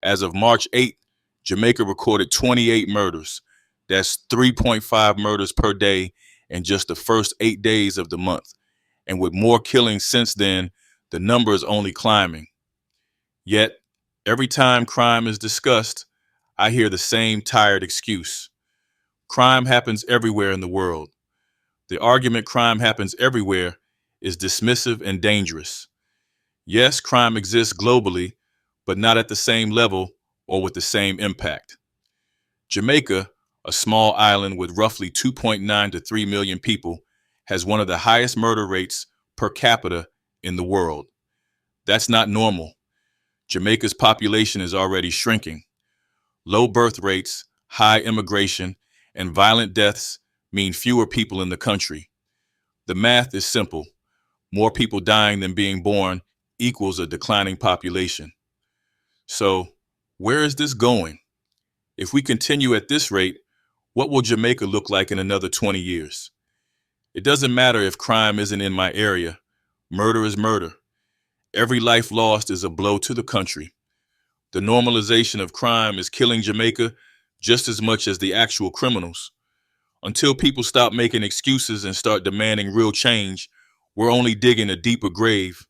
As of March 8th, Jamaica recorded 28 murders. That's 3.5 murders per day in just the first 8 days of the month. And with more killings since then, the number is only climbing. Yet, every time crime is discussed, I hear the same tired excuse. Crime happens everywhere in the world. The argument crime happens everywhere is dismissive and dangerous. Yes, crime exists globally, but not at the same level or with the same impact. Jamaica, a small island with roughly 2.9 to 3 million people, has one of the highest murder rates per capita in the world. That's not normal. Jamaica's population is already shrinking. Low birth rates, high immigration, and violent deaths mean fewer people in the country. The math is simple. More people dying than being born equals a declining population. So, where is this going? If we continue at this rate, what will Jamaica look like in another 20 years? It doesn't matter if crime isn't in my area. Murder is murder. Every life lost is a blow to the country. The normalization of crime is killing Jamaica just as much as the actual criminals. Until people stop making excuses and start demanding real change, we're only digging a deeper grave.